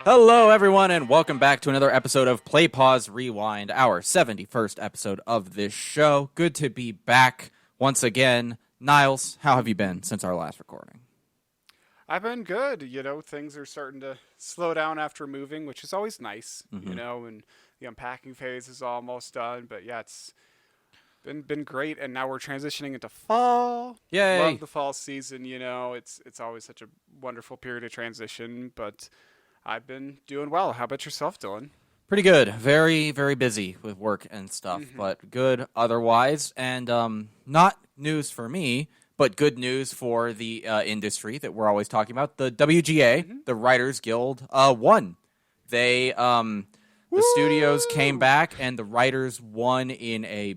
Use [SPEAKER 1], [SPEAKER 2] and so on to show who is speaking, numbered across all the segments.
[SPEAKER 1] Hello, everyone, and welcome back to another episode of Play Pause Rewind, our 71st episode of this show. Good to be back once again. Niles, how have you been since our last recording?
[SPEAKER 2] I've been good. Things are starting to slow down after moving, which is always nice,
[SPEAKER 1] Mm-hmm.
[SPEAKER 2] and the unpacking phase is almost done. But yeah, it's been great, and now we're transitioning into fall. Love
[SPEAKER 1] Yay!
[SPEAKER 2] the fall season, it's always such a wonderful period of transition, but I've been doing well. How about yourself, Dylan?
[SPEAKER 1] Pretty good. Very, very busy with work and stuff,
[SPEAKER 2] Mm-hmm.
[SPEAKER 1] but good otherwise. And not news for me, but good news for the industry that we're always talking about. The WGA,
[SPEAKER 2] Mm-hmm.
[SPEAKER 1] the Writers Guild, won. They the studios came
[SPEAKER 2] Woo!
[SPEAKER 1] back, and the writers won in a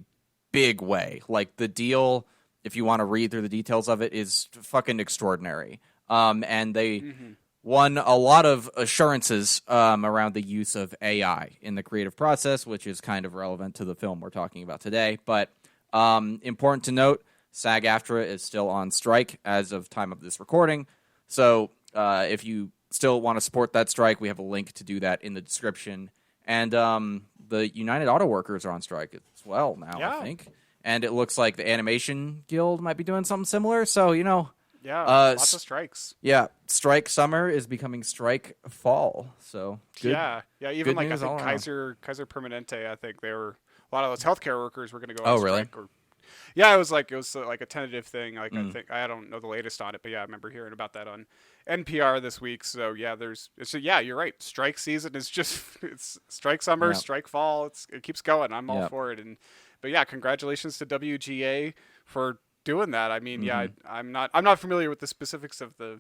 [SPEAKER 1] big way. Like, the deal, if you want to read through the details of it, is fucking extraordinary. And they
[SPEAKER 2] Mm-hmm.
[SPEAKER 1] won a lot of assurances around the use of AI in the creative process, which is kind of relevant to the film we're talking about today. But important to note, SAG-AFTRA is still on strike as of time of this recording. So if you still want to support that strike, we have a link to do that in the description. And the United Auto Workers are on strike as well now, I
[SPEAKER 2] Yeah,
[SPEAKER 1] think. And it looks like the Animation Guild might be doing something similar. So,
[SPEAKER 2] yeah,
[SPEAKER 1] uh,
[SPEAKER 2] lots of strikes.
[SPEAKER 1] yeah, strike summer is becoming strike fall. So
[SPEAKER 2] Yeah. Even
[SPEAKER 1] good
[SPEAKER 2] like I
[SPEAKER 1] news all
[SPEAKER 2] think
[SPEAKER 1] around.
[SPEAKER 2] Kaiser Permanente. I think they were a lot of those healthcare workers were going to go on
[SPEAKER 1] Oh, really?
[SPEAKER 2] strike. Or yeah, it was like a tentative thing. Like
[SPEAKER 1] Mm.
[SPEAKER 2] I don't know the latest on it, but yeah, I remember hearing about that on NPR this week. So yeah, yeah, you're right. Strike season is just it's strike summer,
[SPEAKER 1] Yeah,
[SPEAKER 2] strike fall. It keeps going. I'm all
[SPEAKER 1] yeah.
[SPEAKER 2] for it. But yeah, congratulations to WGA for doing that. I mean, yeah,
[SPEAKER 1] Hmm.
[SPEAKER 2] I'm not familiar with the specifics of the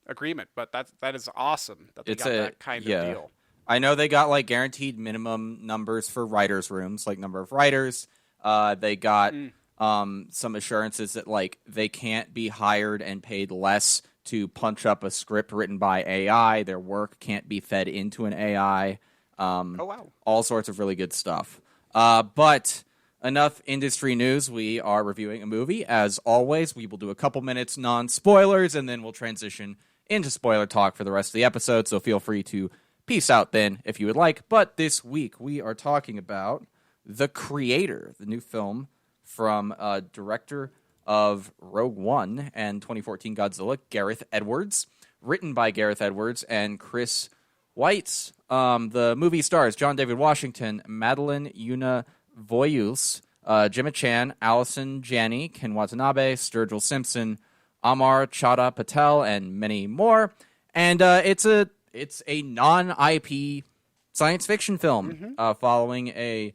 [SPEAKER 2] agreement, but that is awesome that they
[SPEAKER 1] It's
[SPEAKER 2] got
[SPEAKER 1] a
[SPEAKER 2] that kind of
[SPEAKER 1] yeah.
[SPEAKER 2] deal.
[SPEAKER 1] I know they got like guaranteed minimum numbers for writers' rooms, like number of writers. They got
[SPEAKER 2] Mm.
[SPEAKER 1] some assurances that like they can't be hired and paid less to punch up a script written by AI. Their work can't be fed into an AI.
[SPEAKER 2] Oh wow.
[SPEAKER 1] All sorts of really good stuff. But enough industry news. We are reviewing a movie. As always, we will do a couple minutes non-spoilers, and then we'll transition into spoiler talk for the rest of the episode. So feel free to peace out then if you would like. But this week we are talking about The Creator, the new film from director of Rogue One and 2014 Godzilla, Gareth Edwards, written by Gareth Edwards and Chris Weitz. The movie stars John David Washington, Madeline Yuna Voyous, Gemma Chan, Allison Janney, Ken Watanabe, Sturgill Simpson, Amar Chadha Patel, and many more. And it's a non-IP science fiction film
[SPEAKER 2] Mm-hmm.
[SPEAKER 1] following a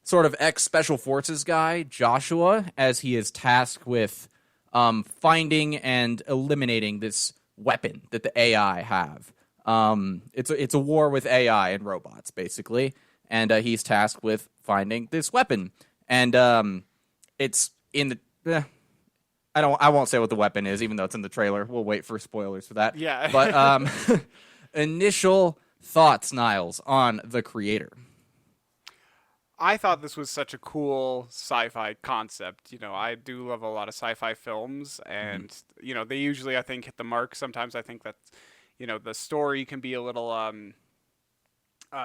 [SPEAKER 1] sort of ex-special forces guy, Joshua, as he is tasked with finding and eliminating this weapon that the AI have. It's a war with AI and robots, basically, and he's tasked with finding this weapon. And it's in the. I won't say what the weapon is, even though it's in the trailer. We'll wait for spoilers for that.
[SPEAKER 2] Yeah.
[SPEAKER 1] But initial thoughts, Niles, on The Creator.
[SPEAKER 2] I thought this was such a cool sci-fi concept. I do love a lot of sci-fi films,
[SPEAKER 1] Mm-hmm.
[SPEAKER 2] and they usually I think hit the mark. Sometimes I think that the story can be a little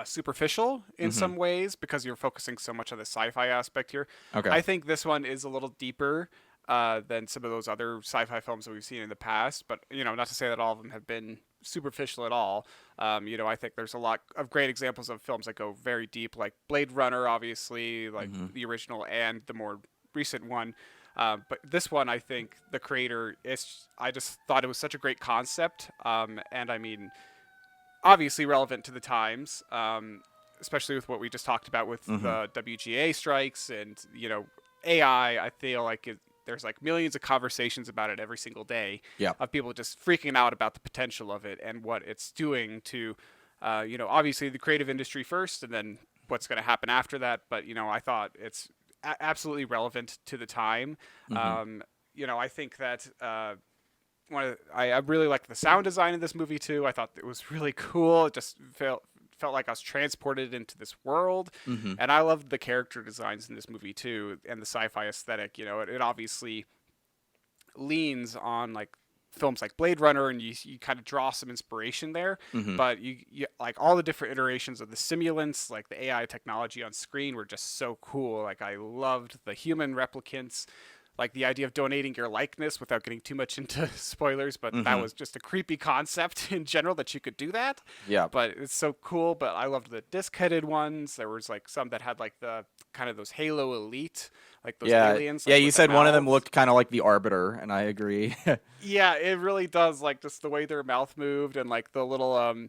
[SPEAKER 2] superficial in
[SPEAKER 1] Mm-hmm.
[SPEAKER 2] some ways because you're focusing so much on the sci-fi aspect here.
[SPEAKER 1] Okay.
[SPEAKER 2] I think this one is a little deeper than some of those other sci-fi films that we've seen in the past. But not to say that all of them have been superficial at all. I think there's a lot of great examples of films that go very deep, like Blade Runner, obviously, like
[SPEAKER 1] Mm-hmm.
[SPEAKER 2] the original and the more recent one. But this one, I think the creator is. I just thought it was such a great concept, and I mean, obviously relevant to the times, especially with what we just talked about with
[SPEAKER 1] Mm-hmm.
[SPEAKER 2] the WGA strikes and AI. I feel like there's like millions of conversations about it every single day
[SPEAKER 1] Yeah.
[SPEAKER 2] of people just freaking out about the potential of it and what it's doing to, obviously the creative industry first, and then what's going to happen after that. But I thought it's absolutely relevant to the time.
[SPEAKER 1] Mm-hmm.
[SPEAKER 2] I think that I really liked the sound design in this movie too. I thought it was really cool. It just felt like I was transported into this world,
[SPEAKER 1] Mm-hmm.
[SPEAKER 2] and I loved the character designs in this movie too, and the sci-fi aesthetic. It obviously leans on like films like Blade Runner, and you kind of draw some inspiration there. But you like all the different iterations of the simulants, like the AI technology on screen, were just so cool. Like I loved the human replicants, like the idea of donating your likeness without getting too much into spoilers, but that was just a creepy concept in general that you could do that.
[SPEAKER 1] Yeah.
[SPEAKER 2] But it's so cool. But I loved the disc-headed ones. There was like some that had like the kind of those Halo Elite, like those aliens.
[SPEAKER 1] Yeah,
[SPEAKER 2] like,
[SPEAKER 1] you
[SPEAKER 2] with
[SPEAKER 1] said
[SPEAKER 2] the
[SPEAKER 1] one of them
[SPEAKER 2] mouths.
[SPEAKER 1] looked kind of like the Arbiter, and I agree.
[SPEAKER 2] Yeah, it really does. Like just the way their mouth moved and like the little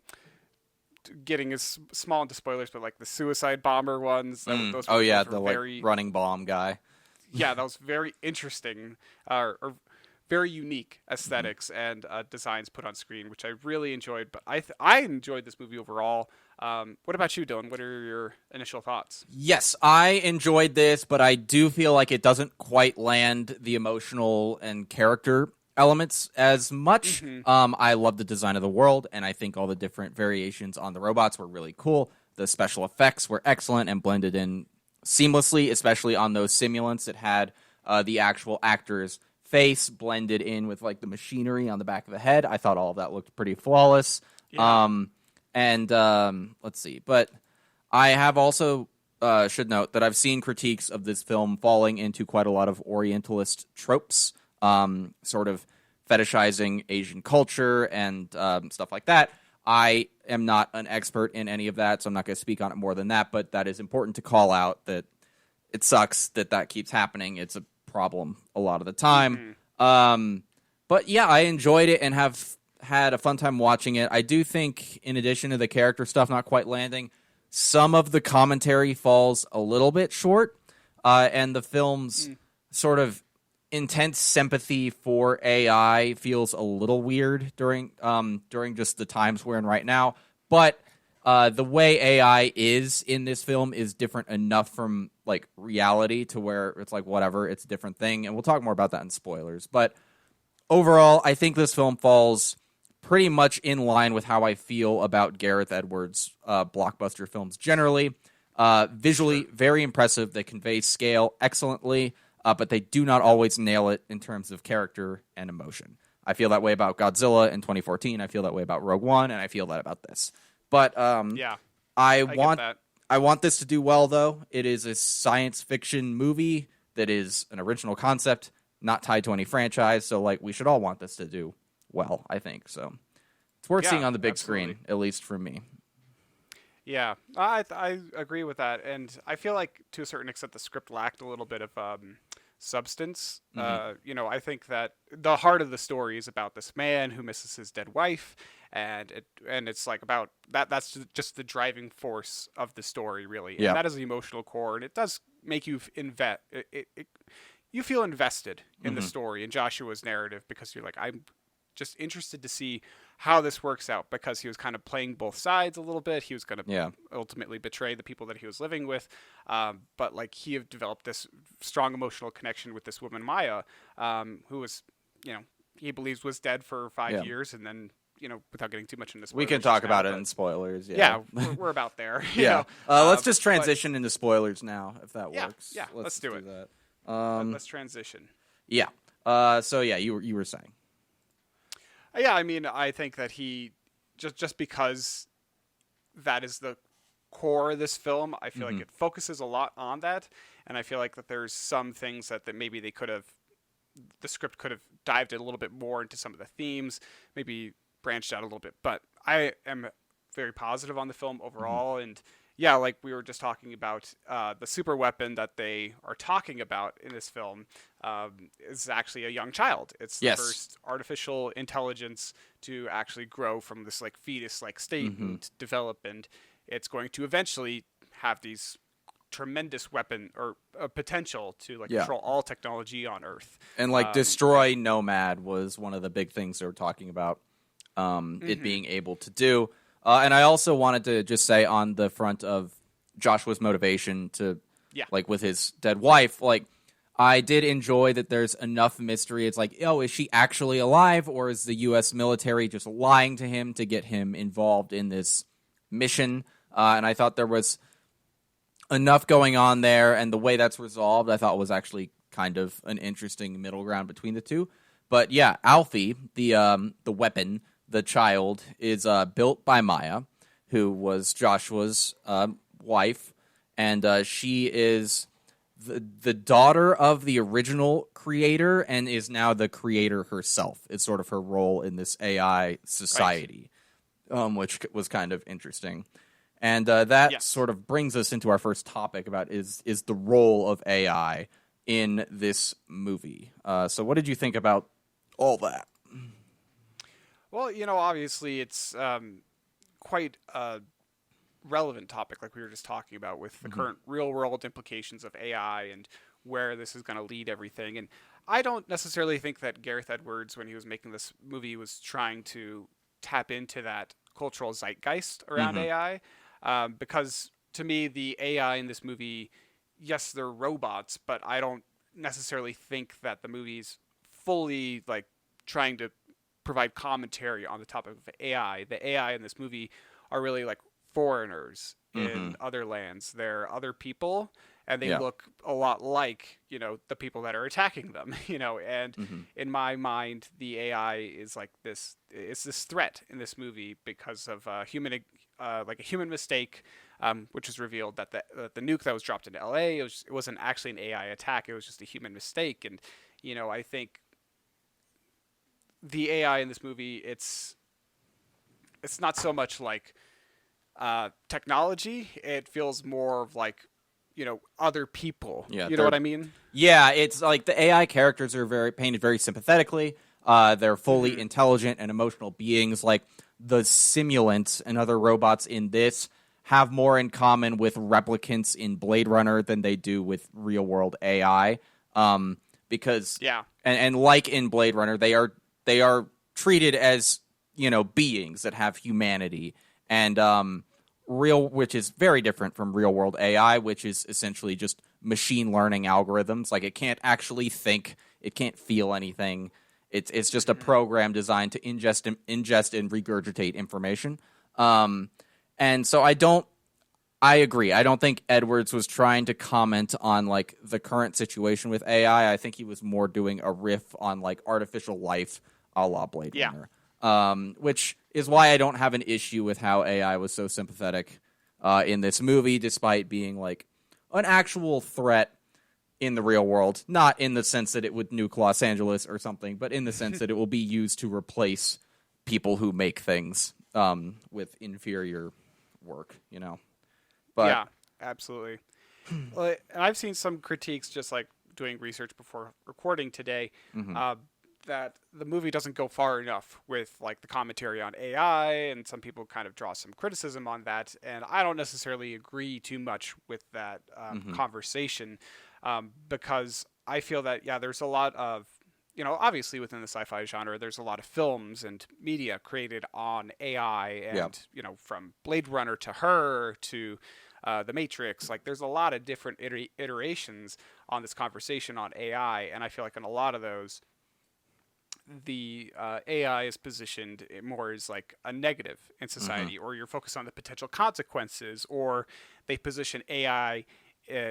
[SPEAKER 2] getting as small into spoilers, but like the suicide bomber ones. Those
[SPEAKER 1] Oh yeah,
[SPEAKER 2] those
[SPEAKER 1] the
[SPEAKER 2] were very,
[SPEAKER 1] like running bomb guy.
[SPEAKER 2] yeah, that was very interesting, or very unique aesthetics and designs put on screen, which I really enjoyed. But I enjoyed this movie overall. What about you, Dylan? What are your initial thoughts?
[SPEAKER 1] Yes, I enjoyed this, but I do feel like it doesn't quite land the emotional and character elements as much. I love the design of the world, and I think all the different variations on the robots were really cool. The special effects were excellent and blended in seamlessly, especially on those simulants. It had the actual actor's face blended in with like the machinery on the back of the head. I thought all of that looked pretty flawless.
[SPEAKER 2] Yeah.
[SPEAKER 1] Let's see. But I have also should note that I've seen critiques of this film falling into quite a lot of Orientalist tropes, sort of fetishizing Asian culture and stuff like that. I am not an expert in any of that, so I'm not going to speak on it more than that, but that is important to call out that it sucks that keeps happening. It's a problem a lot of the time. But yeah, I enjoyed it and have had a fun time watching it. I do think, in addition to the character stuff not quite landing, some of the commentary falls a little bit short, and the film's sort of intense sympathy for AI feels a little weird during just the times we're in right now. But the way AI is in this film is different enough from like reality to where it's like whatever, it's a different thing, and we'll talk more about that in spoilers. But overall, I think this film falls pretty much in line with how I feel about Gareth Edwards' blockbuster films generally. Visually, very impressive. They convey scale excellently, but they do not always nail it in terms of character and emotion. I feel that way about Godzilla in 2014. I feel that way about Rogue One, and I feel that about this. But
[SPEAKER 2] Yeah,
[SPEAKER 1] I
[SPEAKER 2] get
[SPEAKER 1] want
[SPEAKER 2] that.
[SPEAKER 1] I want this to do well, though. It is a science fiction movie that is an original concept, not tied to any franchise. So, like, we should all want this to do well, I think. So, it's worth
[SPEAKER 2] Yeah,
[SPEAKER 1] seeing on the big
[SPEAKER 2] absolutely.
[SPEAKER 1] screen, at least for me.
[SPEAKER 2] Yeah, I agree with that, and I feel like to a certain extent the script lacked a little bit of substance. I think that the heart of the story is about this man who misses his dead wife, and it's like about that. That's just the driving force of the story, really,
[SPEAKER 1] Yeah.
[SPEAKER 2] and that is the emotional core, and it does make you you feel invested in the story in Joshua's narrative because you're like, I'm just interested to see how this works out because he was kind of playing both sides a little bit. He was going to ultimately betray the people that he was living with. But like he had developed this strong emotional connection with this woman, Maya, who was, he believes was dead for 5 years. And then, without getting too much into spoilers.
[SPEAKER 1] We can talk about it in spoilers.
[SPEAKER 2] Yeah, we're about there.
[SPEAKER 1] Let's just transition into spoilers now, if that works.
[SPEAKER 2] Yeah, let's do it.
[SPEAKER 1] That.
[SPEAKER 2] Let's transition.
[SPEAKER 1] Yeah. You were saying.
[SPEAKER 2] Yeah, I mean, I think that he just because that is the core of this film, I feel like it focuses a lot on that, and I feel like that there's some things that maybe the script could have dived a little bit more into some of the themes, maybe branched out a little bit. But I am very positive on the film overall, and yeah, like we were just talking about, the super weapon that they are talking about in this film is actually a young child. It's the first artificial intelligence to actually grow from this like fetus-like state and develop, and it's going to eventually have these tremendous weapon or potential to like control all technology on Earth.
[SPEAKER 1] And like destroy Nomad was one of the big things they were talking about, it being able to do. And I also wanted to just say on the front of Joshua's motivation to, like, with his dead wife, like, I did enjoy that there's enough mystery. It's like, is she actually alive, or is the U.S. military just lying to him to get him involved in this mission? And I thought there was enough going on there, and the way that's resolved, I thought was actually kind of an interesting middle ground between the two. But yeah, Alfie, the weapon, the child, is built by Maya, who was Joshua's wife, and she is the daughter of the original creator and is now the creator herself. It's sort of her role in this AI society, which was kind of interesting. And that
[SPEAKER 2] Yes.
[SPEAKER 1] sort of brings us into our first topic about is the role of AI in this movie. So what did you think about all that?
[SPEAKER 2] Well, obviously it's quite a relevant topic, like we were just talking about, with the current real world implications of AI and where this is going to lead everything. And I don't necessarily think that Gareth Edwards, when he was making this movie, was trying to tap into that cultural zeitgeist around
[SPEAKER 1] Mm-hmm.
[SPEAKER 2] AI, because to me, the AI in this movie, yes, they're robots, but I don't necessarily think that the movie's fully like trying to provide commentary on the topic of AI. The AI in this movie are really like foreigners
[SPEAKER 1] Mm-hmm.
[SPEAKER 2] in other lands. They're other people, and they
[SPEAKER 1] Yeah.
[SPEAKER 2] look a lot like the people that are attacking them. And
[SPEAKER 1] Mm-hmm.
[SPEAKER 2] in my mind, the AI is like this. It's this threat in this movie because of like a human mistake, which was revealed that the nuke that was dropped into LA, it wasn't actually an AI attack. It was just a human mistake. And I think the AI in this movie, it's not so much like technology. It feels more of like other people.
[SPEAKER 1] Yeah,
[SPEAKER 2] You know what I mean?
[SPEAKER 1] yeah, it's like the AI characters are very painted very sympathetically. They're fully
[SPEAKER 2] Mm-hmm.
[SPEAKER 1] intelligent and emotional beings. Like the simulants and other robots in this have more in common with replicants in Blade Runner than they do with real world AI. Because
[SPEAKER 2] Yeah.
[SPEAKER 1] and like in Blade Runner, they are treated as beings that have humanity and which is very different from real world AI, which is essentially just machine learning algorithms. Like it can't actually think, it can't feel anything. It's just a
[SPEAKER 2] Mm-hmm.
[SPEAKER 1] program designed to ingest and regurgitate information. And so I agree. I don't think Edwards was trying to comment on like the current situation with AI. I think he was more doing a riff on like artificial life a la Blade
[SPEAKER 2] Yeah.
[SPEAKER 1] Runner. Which is why I don't have an issue with how AI was so sympathetic in this movie, despite being like an actual threat in the real world. Not in the sense that it would nuke Los Angeles or something, but in the sense that it will be used to replace people who make things with inferior work, But
[SPEAKER 2] Yeah. Absolutely. Well, and I've seen some critiques just like doing research before recording today.
[SPEAKER 1] mhm.
[SPEAKER 2] Uh, that the movie doesn't go far enough with like the commentary on AI, and some people kind of draw some criticism on that, and I don't necessarily agree too much with that
[SPEAKER 1] Mhm.
[SPEAKER 2] conversation, because I feel that there's a lot of obviously within the sci-fi genre, there's a lot of films and media created on AI,
[SPEAKER 1] Yeah.
[SPEAKER 2] and from Blade Runner to Her to the Matrix, like there's a lot of different iterations on this conversation on AI, and I feel like in a lot of those the AI is positioned more as like a negative in
[SPEAKER 1] Mhm.
[SPEAKER 2] society, or you're focused on the potential consequences, or they position AI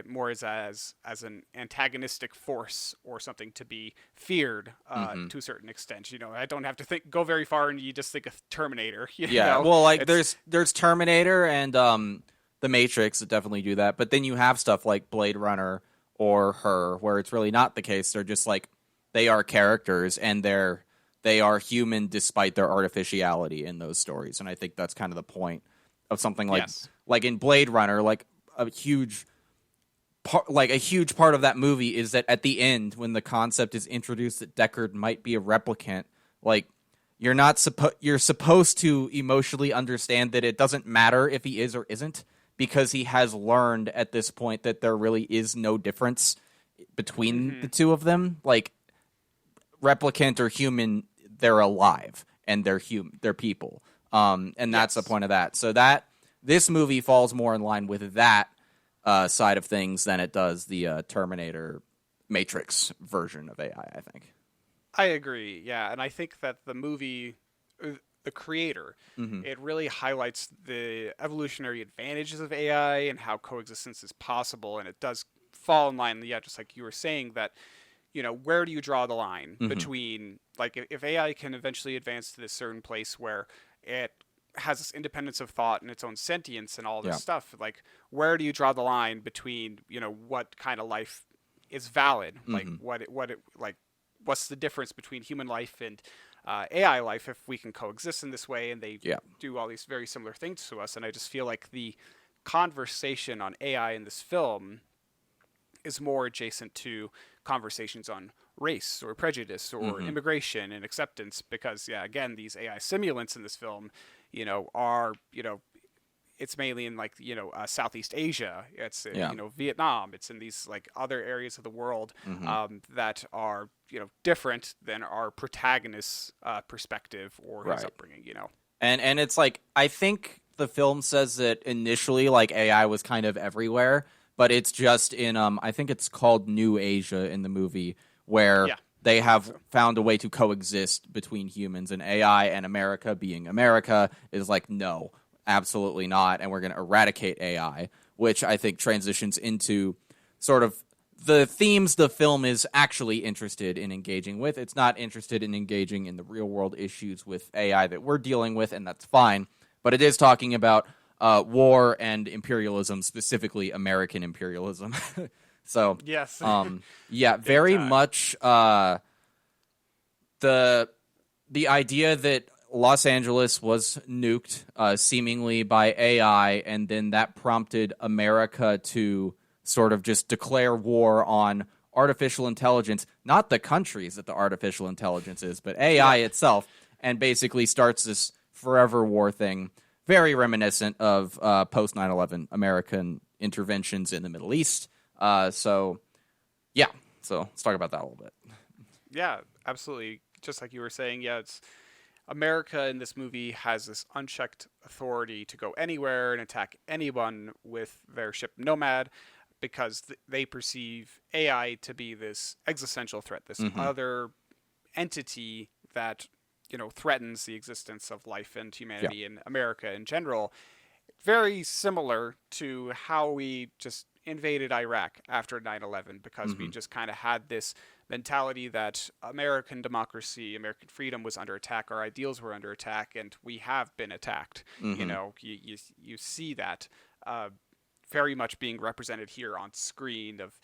[SPEAKER 2] more as an antagonistic force or something to be feared
[SPEAKER 1] Mhm.
[SPEAKER 2] to a certain extent. I don't have to go very far, and you just think of Terminator.
[SPEAKER 1] Yeah. Well, like
[SPEAKER 2] It's
[SPEAKER 1] there's Terminator and the Matrix that definitely do that, but then you have stuff like Blade Runner or Her where it's really not the case. They're just like they are characters and they are human despite their artificiality in those stories. And I think that's kind of the point of something
[SPEAKER 2] yes.
[SPEAKER 1] like in Blade Runner, like a huge part of that movie is that at the end when the concept is introduced that Deckard might be a replicant, like you're supposed to emotionally understand that it doesn't matter if he is or isn't, because he has learned at this point that there really is no difference between
[SPEAKER 2] Mm-hmm.
[SPEAKER 1] the two of them. Like replicant or human, they're alive and they're people. And that's the
[SPEAKER 2] Yes.
[SPEAKER 1] point of that. So that this movie falls more in line with that side of things than it does the Terminator Matrix version of AI, I think.
[SPEAKER 2] I agree. Yeah, and I think that the movie, the creator,
[SPEAKER 1] Mm-hmm.
[SPEAKER 2] it really highlights the evolutionary advantages of AI and how coexistence is possible, and it does fall in line. Yeah, just like you were saying that, where do you draw the line between, like, if AI can eventually advance to this certain place where it has this independence of thought and its own sentience and all this stuff, like, where do you draw the line between, what kind of life is valid? Like, like, what's the difference between human life and AI life if we can coexist in this way and they do all these very similar things to us? And I just feel like the conversation on AI in this film is more adjacent to conversations on race or prejudice or immigration and acceptance, because again, these AI simulants in this film, are, it's mainly in, like, Southeast Asia, it's Vietnam, it's in these, like, other areas of the world that are, different than our protagonist's perspective or his upbringing,
[SPEAKER 1] And it's like, I think the film says that initially, like, AI was kind of everywhere, but it's just in, I think it's called New Asia in the movie, where they have found a way to coexist between humans and AI, and America, being America, is like, no, absolutely not, and we're going to eradicate AI, which I think transitions into sort of the themes the film is actually interested in engaging with. It's not interested in engaging in the real-world issues with AI that we're dealing with, and that's fine, but it is talking about war and imperialism, specifically American imperialism. So,
[SPEAKER 2] yes,
[SPEAKER 1] very much the idea that Los Angeles was nuked, seemingly by AI, and then that prompted America to sort of just declare war on artificial intelligence, not the countries that the artificial intelligence is, but AI itself, and basically starts this forever war thing. Very reminiscent of post 9/11 American interventions in the Middle East. So let's talk about that a little bit.
[SPEAKER 2] Yeah, absolutely. Just like you were saying, it's America in this movie has this unchecked authority to go anywhere and attack anyone with their ship Nomad, because they perceive AI to be this existential threat, this other entity that threatens the existence of life and humanity in America in general. Very similar to how we just invaded Iraq after 9/11, because we just kind of had this mentality that American democracy, American freedom was under attack, our ideals were under attack, and we have been attacked. You see that very much being represented here on screen, of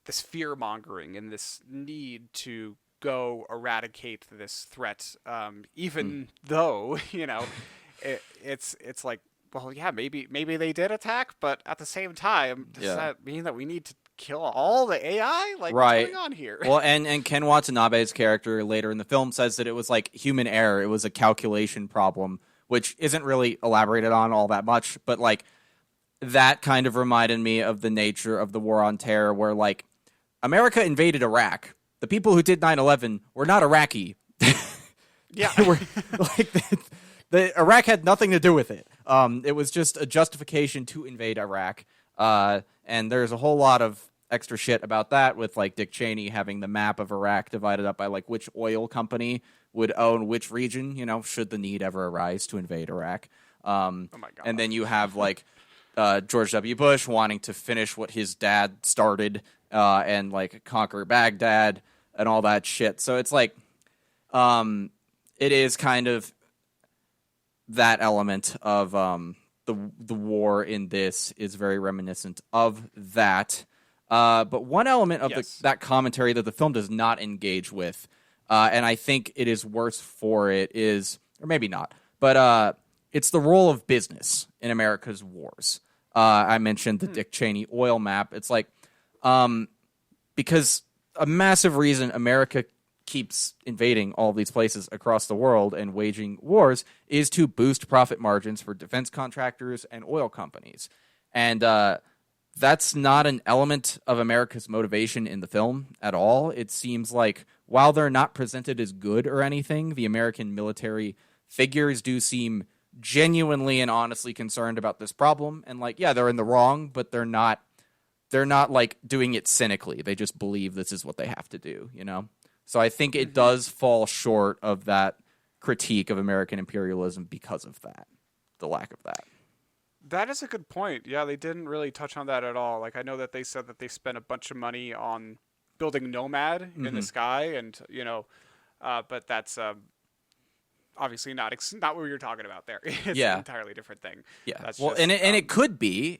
[SPEAKER 2] this fear mongering and this need to go eradicate this threat, even though it's like, well, maybe they did attack, but at the same time, does that mean that we need to kill all the AI? Like, what's going on here?
[SPEAKER 1] Well, and Ken Watanabe's character later in the film says that it was like human error. It was a calculation problem, which isn't really elaborated on all that much, but like that kind of reminded me of the nature of the war on terror, where like America invaded Iraq. The people who did 9/11 were not Iraqi.
[SPEAKER 2] Yeah.
[SPEAKER 1] Were, like, the Iraq had nothing to do with it. It was just a justification to invade Iraq. And there's a whole lot of extra shit about that, with like Dick Cheney having the map of Iraq divided up by like which oil company would own which region, should the need ever arise to invade Iraq.
[SPEAKER 2] Oh my God.
[SPEAKER 1] And then you have like George W. Bush wanting to finish what his dad started, and like conquer Baghdad and all that shit. So it's like, it is kind of that element of the war in this is very reminiscent of that. But one element of that commentary that the film does not engage with, and I think it is worse for it, is, or maybe not, but it's the role of business in America's wars. I mentioned the Dick Cheney oil map. It's like, because a massive reason America keeps invading all these places across the world and waging wars is to boost profit margins for defense contractors and oil companies. And that's not an element of America's motivation in the film at all. It seems like, while they're not presented as good or anything, the American military figures do seem genuinely and honestly concerned about this problem. And like, yeah, they're in the wrong, but they're not like doing it cynically. They just believe this is what they have to do, So I think it does fall short of that critique of American imperialism because of that, the lack of that.
[SPEAKER 2] That is a good point. Yeah, they didn't really touch on that at all. Like, I know that they said that they spent a bunch of money on building Nomad in the sky, and but that's obviously not what we were talking about there. It's an entirely different thing.
[SPEAKER 1] Yeah.
[SPEAKER 2] That's
[SPEAKER 1] well,
[SPEAKER 2] just,
[SPEAKER 1] and it could be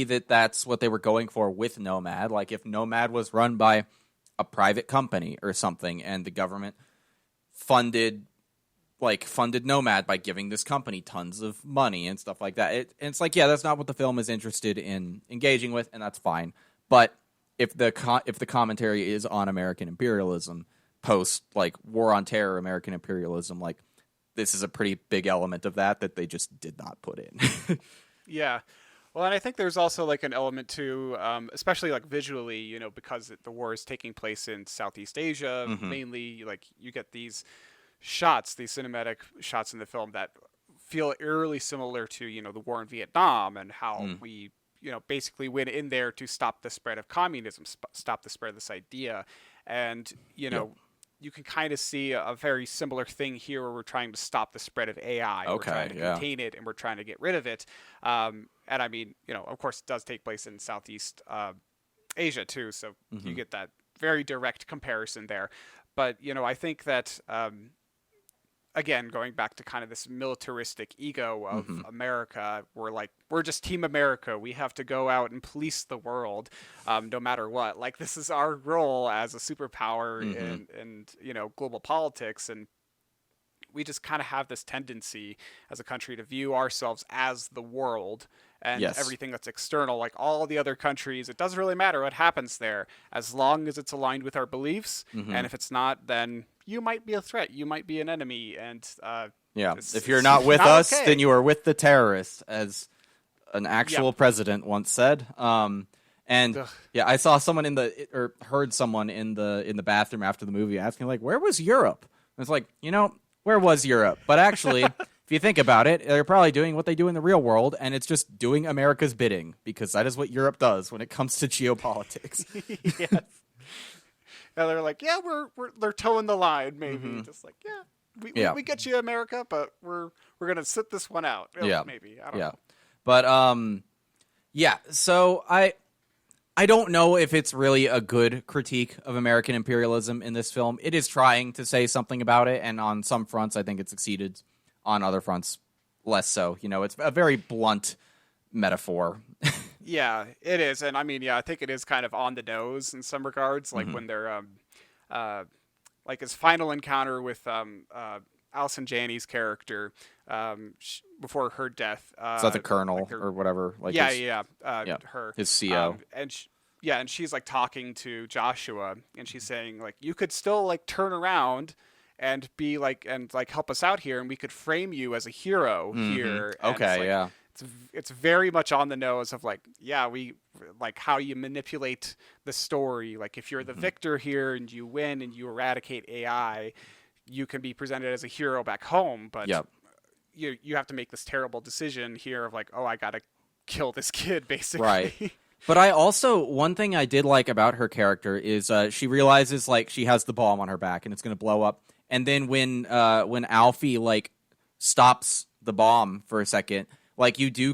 [SPEAKER 1] that that's what they were going for with Nomad. Like if Nomad was run by a private company or something, and the government funded Nomad by giving this company tons of money and stuff like that. And it's like, yeah, that's not what the film is interested in engaging with, and that's fine. But if the commentary is on American imperialism, post like War on Terror, American imperialism, like this is a pretty big element of that they just did not put in.
[SPEAKER 2] Yeah. Well, and I think there's also like an element to, especially like visually, because the war is taking place in Southeast Asia, mainly like you get these cinematic shots in the film that feel eerily similar to, the war in Vietnam and how we, basically went in there to stop the spread of communism, stop the spread of this idea. And, you can kind of see a very similar thing here where we're trying to stop the spread of AI. We're trying to contain it, and we're trying to get rid of it. And I mean, of course, it does take place in Southeast Asia too, so you get that very direct comparison there. But, I think that, again, going back to kind of this militaristic ego of America, we're just Team America. We have to go out and police the world, no matter what. Like, this is our role as a superpower in global politics, and we just kind of have this tendency as a country to view ourselves as the world, and everything that's external, like all the other countries, it doesn't really matter what happens there as long as it's aligned with our beliefs. And if it's not, then you might be a threat. You might be an enemy. And
[SPEAKER 1] if you're not with us, then you are with the terrorists, as an actual president once said. I saw someone heard someone in the bathroom after the movie asking, like, where was Europe? And it's like, where was Europe? But actually, if you think about it, they're probably doing what they do in the real world, and it's just doing America's bidding, because that is what Europe does when it comes to geopolitics.
[SPEAKER 2] Yes. And they're like, they're towing the line, maybe. Just like, we get you, America, but we're gonna sit this one out. Maybe. I don't know.
[SPEAKER 1] But so I don't know if it's really a good critique of American imperialism in this film. It is trying to say something about it, and on some fronts, I think it succeeded. On other fronts, less so. It's a very blunt metaphor.
[SPEAKER 2] Yeah, it is. And I mean, I think it is kind of on the nose in some regards, like when they're like his final encounter with Allison Janney's character before her death.
[SPEAKER 1] Is that the colonel or whatever? Like
[SPEAKER 2] her.
[SPEAKER 1] His CO.
[SPEAKER 2] And she's like talking to Joshua, and she's saying like, you could still like turn around and be like, and like help us out here, and we could frame you as a hero here. And it's very much on the nose of like, we like how you manipulate the story. Like if you're the victor here and you win and you eradicate AI, you can be presented as a hero back home, but you have to make this terrible decision here of like, oh, I gotta kill this kid, basically.
[SPEAKER 1] Right. But I also, one thing I did like about her character is she realizes like she has the bomb on her back and it's going to blow up. And then when Alfie like stops the bomb for a second, like you do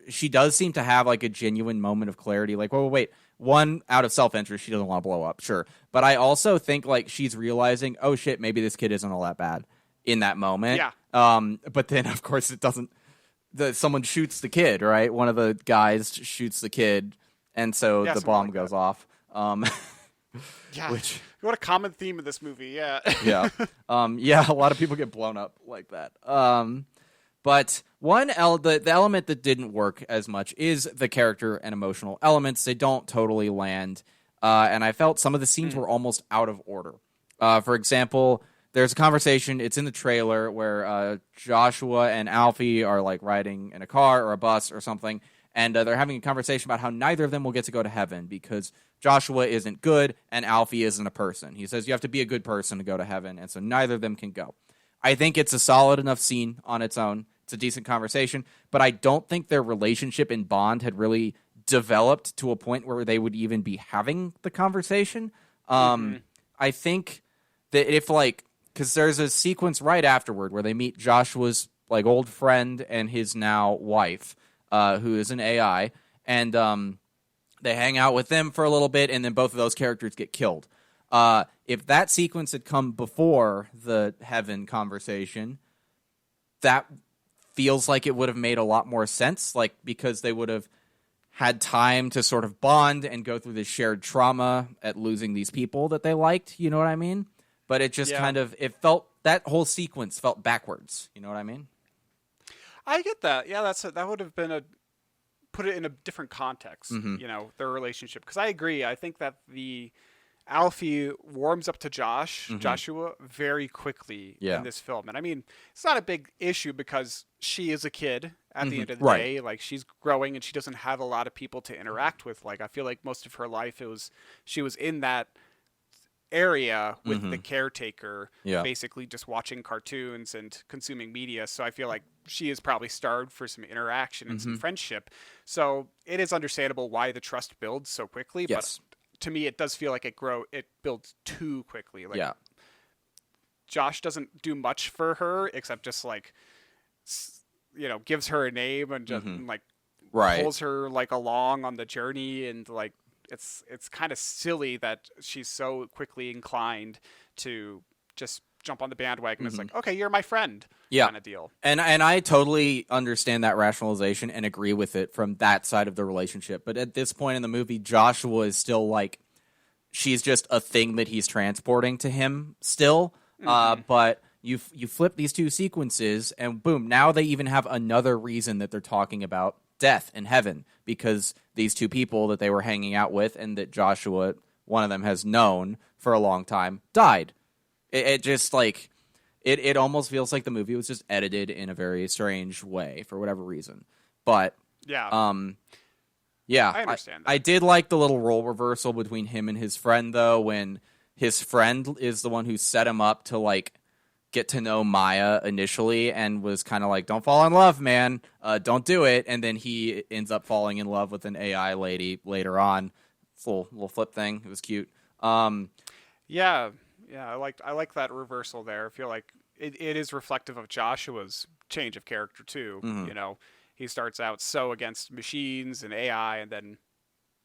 [SPEAKER 1] she does seem to have like a genuine moment of clarity. Like, wait, one, out of self-interest, she doesn't want to blow up, sure. But I also think like she's realizing, oh shit, maybe this kid isn't all that bad in that moment.
[SPEAKER 2] Yeah.
[SPEAKER 1] But then of course it doesn't. Someone shoots the kid, right? One of the guys shoots the kid, and so the bomb goes off.
[SPEAKER 2] What a common theme of this movie, yeah.
[SPEAKER 1] A lot of people get blown up like that. But the element that didn't work as much is the character and emotional elements. They don't totally land, and I felt some of the scenes were almost out of order. For example, there's a conversation, it's in the trailer, where Joshua and Alfie are like riding in a car or a bus or something, and they're having a conversation about how neither of them will get to go to heaven because Joshua isn't good and Alfie isn't a person. He says you have to be a good person to go to heaven, and so neither of them can go. I think it's a solid enough scene on its own. It's a decent conversation, but I don't think their relationship and bond had really developed to a point where they would even be having the conversation. I think that because there's a sequence right afterward where they meet Joshua's like old friend and his now wife, who is an AI, and They hang out with them for a little bit, and then both of those characters get killed. If that sequence had come before the heaven conversation, that feels like it would have made a lot more sense, like because they would have had time to sort of bond and go through this shared trauma at losing these people that they liked, you know what I mean? But it just kind of, that whole sequence felt backwards, you know what I mean?
[SPEAKER 2] I get that. Yeah, that would have been put it in a different context, their relationship. Because I agree. I think that the Alfie warms up to Joshua, very quickly in this film. And I mean, it's not a big issue because she is a kid at the end of the day. Like, she's growing and she doesn't have a lot of people to interact with. Like, I feel like most of her life she was in that area with the caretaker, basically just watching cartoons and consuming media. So I feel like she is probably starved for some interaction and some friendship. So it is understandable why the trust builds so quickly. But to me, it does feel like it builds too quickly. Like, Josh doesn't do much for her except just like, gives her a name and just like pulls her like along on the journey, and like it's kind of silly that she's so quickly inclined to just jump on the bandwagon. It's like, okay, you're my friend, kind of deal.
[SPEAKER 1] And I totally understand that rationalization and agree with it from that side of the relationship. But at this point in the movie, Joshua is still like, she's just a thing that he's transporting to him still. But you flip these two sequences and boom, now they even have another reason that they're talking about death and heaven, because these two people that they were hanging out with and that Joshua, one of them, has known for a long time, died. It just like it almost feels like the movie was just edited in a very strange way for whatever reason. But
[SPEAKER 2] I understand that.
[SPEAKER 1] I did like the little role reversal between him and his friend, though, when his friend is the one who set him up to like get to know Maya initially and was kind of like, don't fall in love, man. Don't do it. And then he ends up falling in love with an AI lady later on. It's a little flip thing. It was cute.
[SPEAKER 2] I like that reversal there. I feel like it is reflective of Joshua's change of character too. He starts out so against machines and AI, and then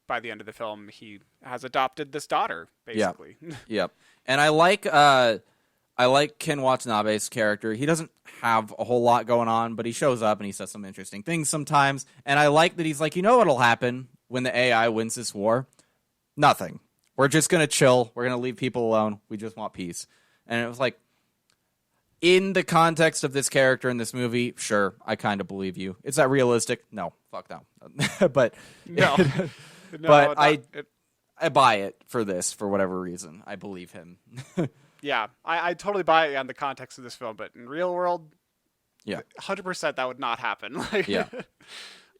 [SPEAKER 2] by the end of the film, he has adopted this daughter, basically.
[SPEAKER 1] Yep. And I like Ken Watanabe's character. He doesn't have a whole lot going on, but he shows up and he says some interesting things sometimes. And I like that he's like, you know what'll happen when the AI wins this war? Nothing. We're just going to chill. We're going to leave people alone. We just want peace. And it was like, in the context of this character in this movie, sure, I kind of believe you. Is that realistic? No. Fuck no. But
[SPEAKER 2] no.
[SPEAKER 1] But I buy it for this, for whatever reason. I believe him.
[SPEAKER 2] Yeah, I totally buy it on the context of this film, but in real world, 100% that would not happen.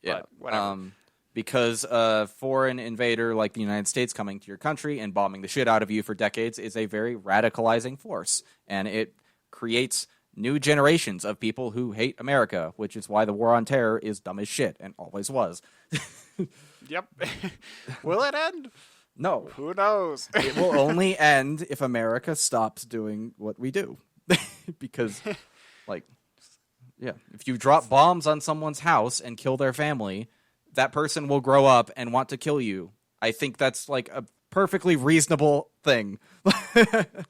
[SPEAKER 2] But whatever.
[SPEAKER 1] Because a foreign invader like the United States coming to your country and bombing the shit out of you for decades is a very radicalizing force, and it creates new generations of people who hate America, which is why the war on terror is dumb as shit and always was.
[SPEAKER 2] Yep. Will it end?
[SPEAKER 1] No.
[SPEAKER 2] Who knows?
[SPEAKER 1] It will only end if America stops doing what we do. Because, if you drop bombs on someone's house and kill their family, that person will grow up and want to kill you. I think that's like a perfectly reasonable thing.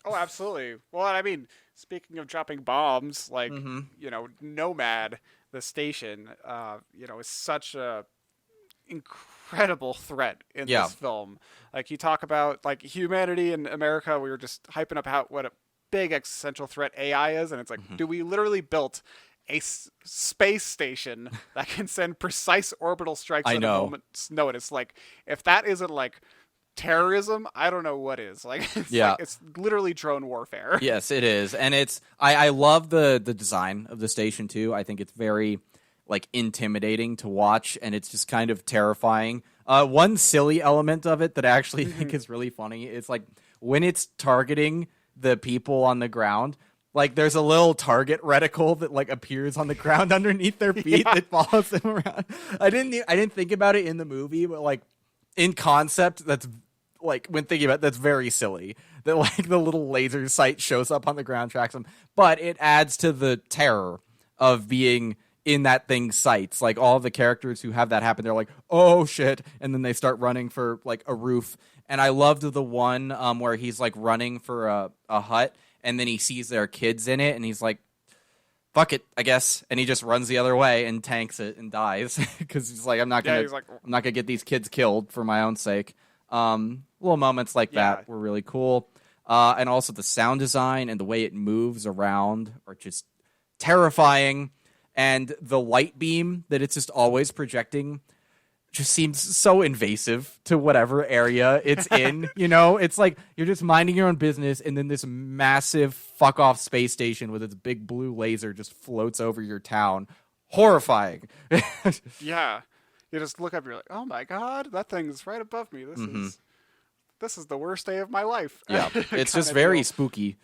[SPEAKER 2] Oh, absolutely. Well, I mean, speaking of dropping bombs, Nomad, the station, is such a incredible threat in this film. Like, you talk about like humanity in America, we were just hyping up what a big existential threat AI is, and it's like, do we literally built a space station that can send precise orbital strikes at a moment's notice? Like, if that isn't like terrorism, I don't know what is. Like, it's literally drone warfare.
[SPEAKER 1] Yes, it is. And I love the design of the station too. I think it's very like intimidating to watch, and it's just kind of terrifying. One silly element of it that I actually think is really funny is like when it's targeting the people on the ground, like there's a little target reticle that like appears on the ground underneath their feet that follows them around. I didn't think about it in the movie, but like in concept, that's like when thinking about it, that's very silly. That like the little laser sight shows up on the ground, tracks them, but it adds to the terror of being in that thing's sights. Like all of the characters who have that happen, they're like, oh shit, and then they start running for like a roof. And I loved the one where he's like running for a hut, and then he sees their kids in it, and he's like, fuck it, I guess, and he just runs the other way and tanks it and dies because he's like, I'm not gonna get these kids killed for my own sake. Little moments like that were really cool, and also the sound design and the way it moves around are just terrifying, and the light beam that it's just always projecting just seems so invasive to whatever area it's in. You know, it's like you're just minding your own business, and then this massive fuck off space station with its big blue laser just floats over your town. Horrifying.
[SPEAKER 2] Yeah, you just look up, you're like, oh my god, that thing's right above me. This is the worst day of my life.
[SPEAKER 1] Yeah, it's just very spooky.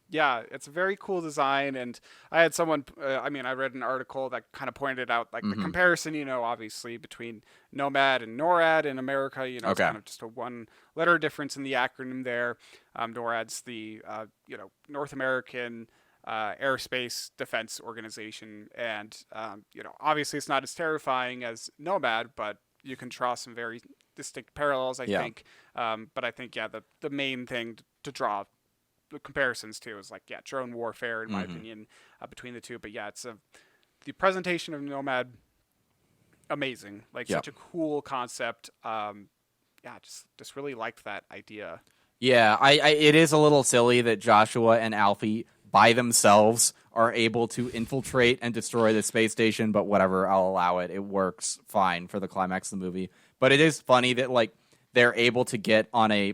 [SPEAKER 2] Yeah, it's a very cool design, and I had someone, I read an article that kind of pointed out, like, the comparison, you know, obviously, between Nomad and NORAD in America, you know, it's kind of just a one-letter difference in the acronym there. NORAD's the, North American Aerospace Defense Organization, and, obviously it's not as terrifying as Nomad, but you can draw some very distinct parallels, I think. But I think, the main thing to draw comparisons to is like drone warfare in my opinion between the two. But it's the presentation of Nomad, amazing, like such a cool concept. Just really liked that idea.
[SPEAKER 1] It is a little silly that Joshua and Alfie by themselves are able to infiltrate and destroy the space station, but whatever, I'll allow it. It works fine for the climax of the movie. But it is funny that like they're able to get on a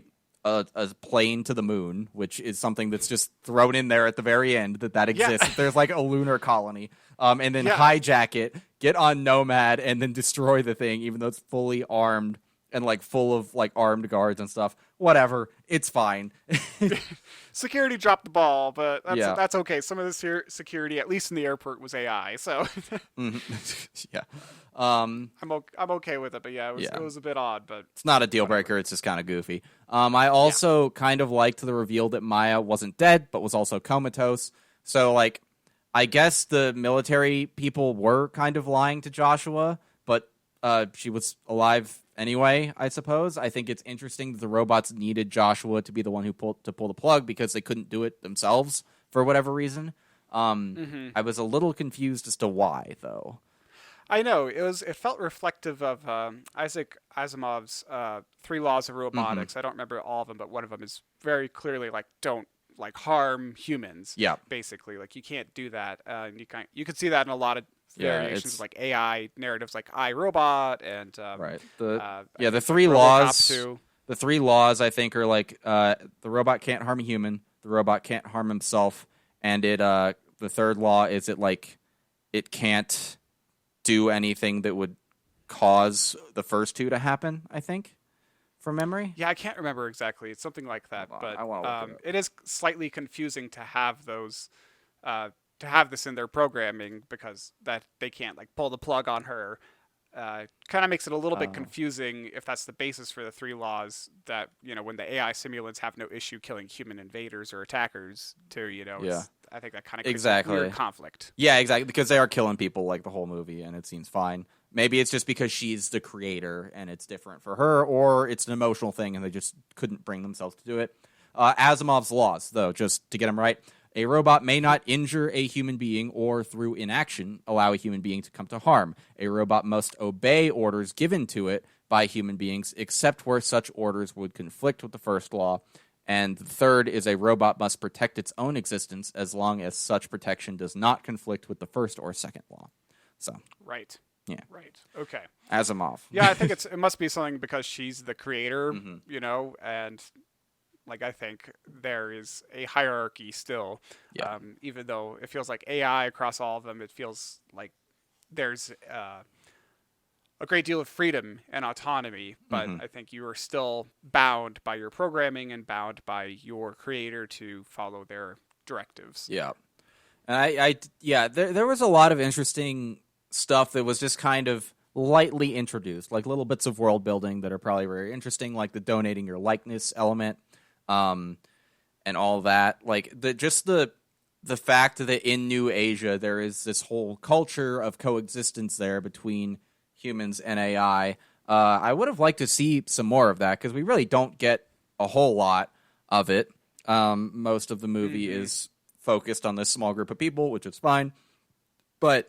[SPEAKER 1] plane to the moon, which is something that's just thrown in there at the very end that exists. Yeah. There's like a lunar colony, and then hijack it, get on Nomad, and then destroy the thing, even though it's fully armed and like full of like armed guards and stuff. Whatever, it's fine.
[SPEAKER 2] Security dropped the ball, but that's okay. Some of the security, at least in the airport, was AI. So I'm okay with it. But it was a bit odd. But
[SPEAKER 1] it's not a deal breaker. It's just kind of goofy. I also kind of liked the reveal that Maya wasn't dead, but was also comatose. So like, I guess the military people were kind of lying to Joshua, but she was alive anyway, I suppose. I think it's interesting that the robots needed Joshua to be the one who pull the plug because they couldn't do it themselves for whatever reason. I was a little confused as to why, though.
[SPEAKER 2] I know it felt reflective of Isaac Asimov's 3 Laws of Robotics. I don't remember all of them, but one of them is very clearly like don't like harm humans.
[SPEAKER 1] Yeah,
[SPEAKER 2] basically, like you can't do that. You can see that in a lot of variations like AI narratives, like iRobot and
[SPEAKER 1] the 3 laws. The 3 laws I think are like the robot can't harm a human, the robot can't harm himself, and the 3rd law is it can't do anything that would cause the first 2 to happen, I think, from memory.
[SPEAKER 2] Yeah, I can't remember exactly. It's something like that, but it is slightly confusing to have those to have this in their programming because that they can't like pull the plug on her. Kind of makes it a little bit confusing if that's the basis for the 3 laws that, when the AI simulants have no issue killing human invaders or attackers too, I think that kind of creates a weird conflict.
[SPEAKER 1] Yeah, exactly, because they are killing people like the whole movie and it seems fine. Maybe it's just because she's the creator and it's different for her, or it's an emotional thing and they just couldn't bring themselves to do it. Asimov's laws, though, just to get them right. A robot may not injure a human being or, through inaction, allow a human being to come to harm. A robot must obey orders given to it by human beings, except where such orders would conflict with the 1st law. And the 3rd is a robot must protect its own existence as long as such protection does not conflict with the 1st or 2nd law. So,
[SPEAKER 2] right.
[SPEAKER 1] Yeah.
[SPEAKER 2] Right. Okay.
[SPEAKER 1] Asimov.
[SPEAKER 2] Yeah, I think it must be something because she's the creator, and like I think there is a hierarchy still, even though it feels like AI across all of them, it feels like there's a great deal of freedom and autonomy, but I think you are still bound by your programming and bound by your creator to follow their directives.
[SPEAKER 1] Yeah. And there was a lot of interesting stuff that was just kind of lightly introduced, like little bits of world building that are probably very interesting, like the donating your likeness element. And all that, like the the fact that in New Asia there is this whole culture of coexistence there between humans and AI. I would have liked to see some more of that because we really don't get a whole lot of it. Most of the movie is focused on this small group of people, which is fine. But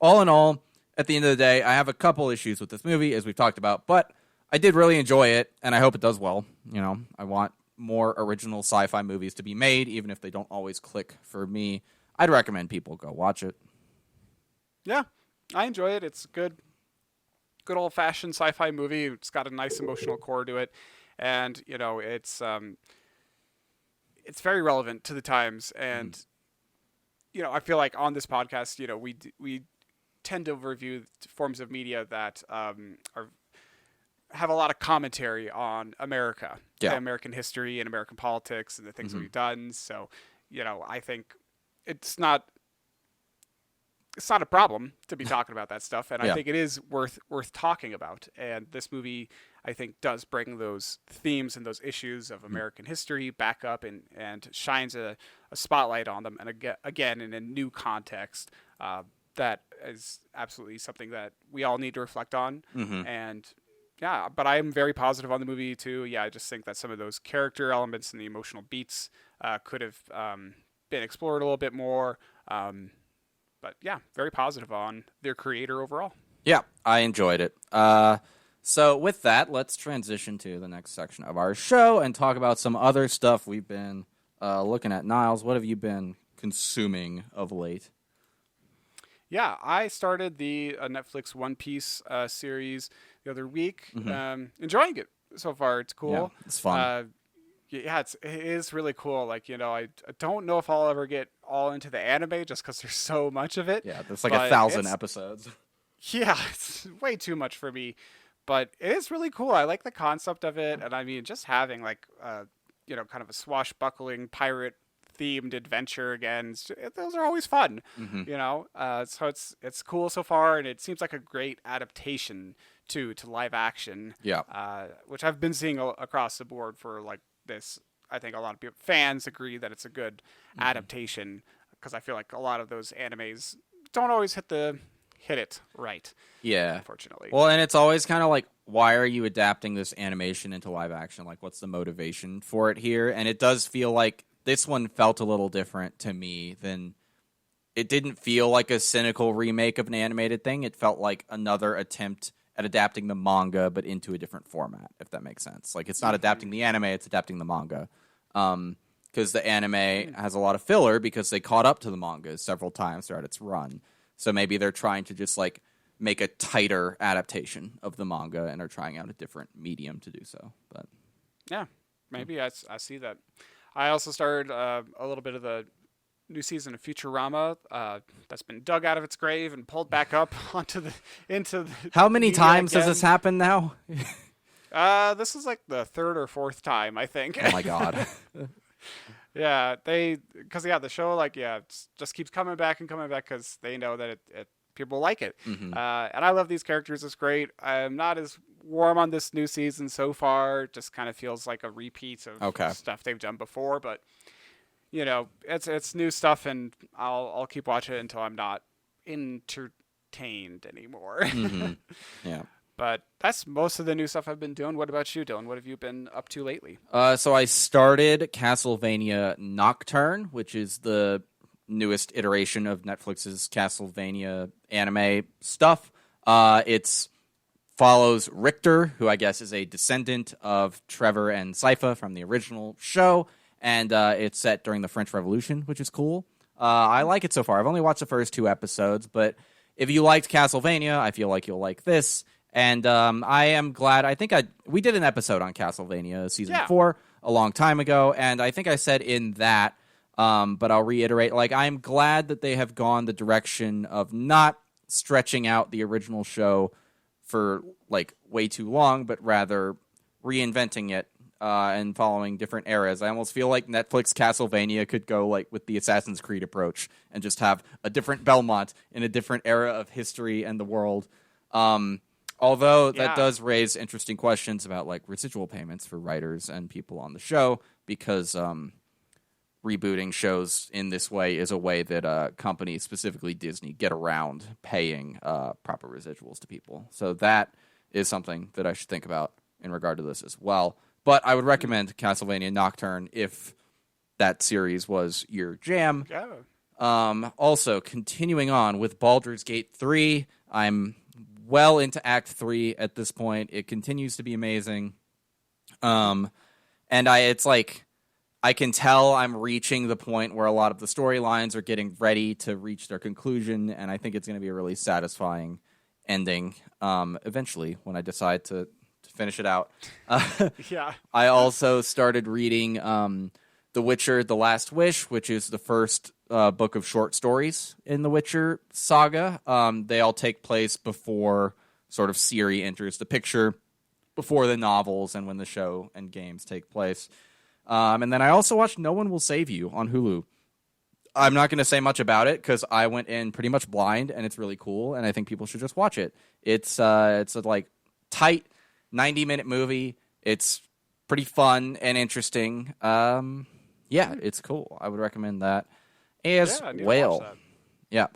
[SPEAKER 1] all in all, at the end of the day, I have a couple issues with this movie, as we've talked about, but I did really enjoy it, and I hope it does well. You know, I want more original sci-fi movies to be made, even if they don't always click for me. I'd recommend people go watch it.
[SPEAKER 2] Yeah, I enjoy it. It's good old-fashioned sci-fi movie. It's got a nice emotional core to it, and you know, it's very relevant to the times. And you know, I feel like on this podcast, you know, we tend to review forms of media that have a lot of commentary on America, American history and American politics and the things that we've done. So, you know, I think it's not a problem to be talking about that stuff, and I think it is worth talking about. And this movie, I think, does bring those themes and those issues of American history back up and shines a spotlight on them, and again in a new context that is absolutely something that we all need to reflect on. And yeah, but I am very positive on the movie too. Yeah, I just think that some of those character elements and the emotional beats could have been explored a little bit more. But yeah, very positive on their creator overall.
[SPEAKER 1] Yeah, I enjoyed it. So with that, let's transition to the next section of our show and talk about some other stuff we've been looking at. Niles, what have you been consuming of late?
[SPEAKER 2] Yeah, I started the Netflix One Piece series the other week. Enjoying it so far. It's cool.
[SPEAKER 1] Yeah, it's fun.
[SPEAKER 2] Yeah, it is really cool. Like, you know, I don't know if I'll ever get all into the anime just because there's so much of it.
[SPEAKER 1] Yeah, there's like 1,000 episodes.
[SPEAKER 2] Yeah, it's way too much for me. But it is really cool. I like the concept of it. And I mean, just having like, you know, kind of a swashbuckling pirate themed adventure again. Those are always fun, you know? So it's cool so far. And it seems like a great adaptation to live action.
[SPEAKER 1] Yeah.
[SPEAKER 2] Which I've been seeing across the board for like this. I think a lot of people, fans agree that it's a good adaptation because I feel like a lot of those animes don't always hit it right.
[SPEAKER 1] Yeah.
[SPEAKER 2] Unfortunately.
[SPEAKER 1] Well, and it's always kind of like, why are you adapting this animation into live action? Like, what's the motivation for it here? And it does feel like this one felt a little different to me than it didn't feel like a cynical remake of an animated thing. It felt like another attempt at adapting the manga, but into a different format, if that makes sense. Like, it's not adapting the anime, it's adapting the manga. Because the anime has a lot of filler because they caught up to the manga several times throughout its run. So maybe they're trying to just, like, make a tighter adaptation of the manga and are trying out a different medium to do so. But
[SPEAKER 2] yeah, maybe I see that. I also started a little bit of the new season of Futurama that's been dug out of its grave and pulled back up into the
[SPEAKER 1] how many times has this happened now?
[SPEAKER 2] This is like the third or fourth time, I think.
[SPEAKER 1] Oh my god.
[SPEAKER 2] Yeah, because the show just keeps coming back because they know that it people like it. And I love these characters. It's great. I'm not as warm on this new season so far. It just kind of feels like a repeat of stuff they've done before, but you know, it's new stuff, and I'll keep watching it until I'm not entertained anymore.
[SPEAKER 1] Yeah.
[SPEAKER 2] But that's most of the new stuff I've been doing. What about you, Dylan? What have you been up to lately?
[SPEAKER 1] So I started Castlevania Nocturne, which is the newest iteration of Netflix's Castlevania anime stuff. It follows Richter, who I guess is a descendant of Trevor and Sypha from the original show. And it's set during the French Revolution, which is cool. I like it so far. I've only watched the first 2 episodes, but if you liked Castlevania, I feel like you'll like this. And I am glad. I think we did an episode on Castlevania Season 4 a long time ago, and I think I said in that, but I'll reiterate, like, I'm glad that they have gone the direction of not stretching out the original show for, like, way too long, but rather reinventing it. And following different eras. I almost feel like Netflix Castlevania could go like with the Assassin's Creed approach and just have a different Belmont in a different era of history and the world. Although that does raise interesting questions about like residual payments for writers and people on the show because rebooting shows in this way is a way that companies, specifically Disney, get around paying proper residuals to people. So that is something that I should think about in regard to this as well. But I would recommend Castlevania Nocturne if that series was your jam.
[SPEAKER 2] Yeah.
[SPEAKER 1] Also, continuing on with Baldur's Gate 3, I'm well into Act 3 at this point. It continues to be amazing. And it's like I can tell I'm reaching the point where a lot of the storylines are getting ready to reach their conclusion, and I think it's going to be a really satisfying ending eventually when I decide to finish it out.
[SPEAKER 2] Yeah.
[SPEAKER 1] I also started reading The Witcher: The Last Wish, which is the first book of short stories in the Witcher saga. They all take place before sort of Ciri enters the picture, before the novels and when the show and games take place. And then I also watched No One Will Save You on Hulu. I'm not going to say much about it because I went in pretty much blind, and it's really cool, and I think people should just watch it. It's a like tight 90-minute movie. It's pretty fun and interesting. Yeah, it's cool. I would recommend that as well. Yeah.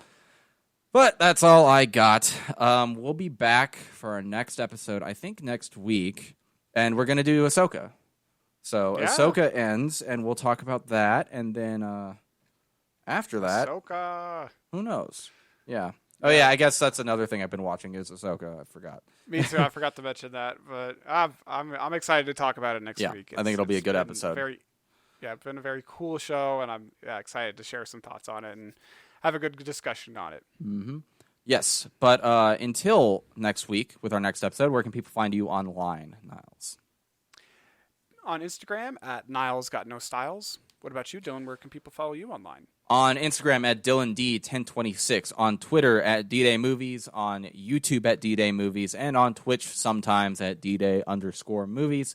[SPEAKER 1] But that's all I got. We'll be back for our next episode, I think next week, and we're going to do Ahsoka. So Ahsoka ends, and we'll talk about that, and then after that,
[SPEAKER 2] Ahsoka.
[SPEAKER 1] Who knows? Yeah. Oh, yeah, I guess that's another thing I've been watching is Ahsoka. I forgot.
[SPEAKER 2] Me too. I forgot to mention that, but I'm excited to talk about it next week.
[SPEAKER 1] I think it'll be a good episode.
[SPEAKER 2] It's been a very cool show, and I'm excited to share some thoughts on it and have a good discussion on it.
[SPEAKER 1] Mm-hmm. Yes, but until next week with our next episode, where can people find you online, Niles?
[SPEAKER 2] On Instagram at Niles Got No Styles. What about you, Dylan? Where can people follow you online?
[SPEAKER 1] On Instagram at DylanD1026, on Twitter at D-Day Movies, on YouTube at D-Day Movies, and on Twitch sometimes at D-Day_movies.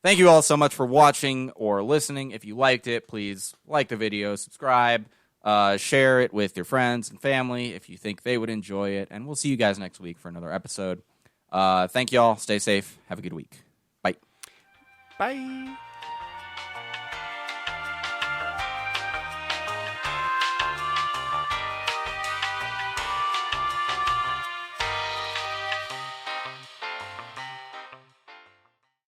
[SPEAKER 1] Thank you all so much for watching or listening. If you liked it, please like the video, subscribe, share it with your friends and family if you think they would enjoy it, and we'll see you guys next week for another episode. Thank you all. Stay safe. Have a good week. Bye.
[SPEAKER 2] Bye.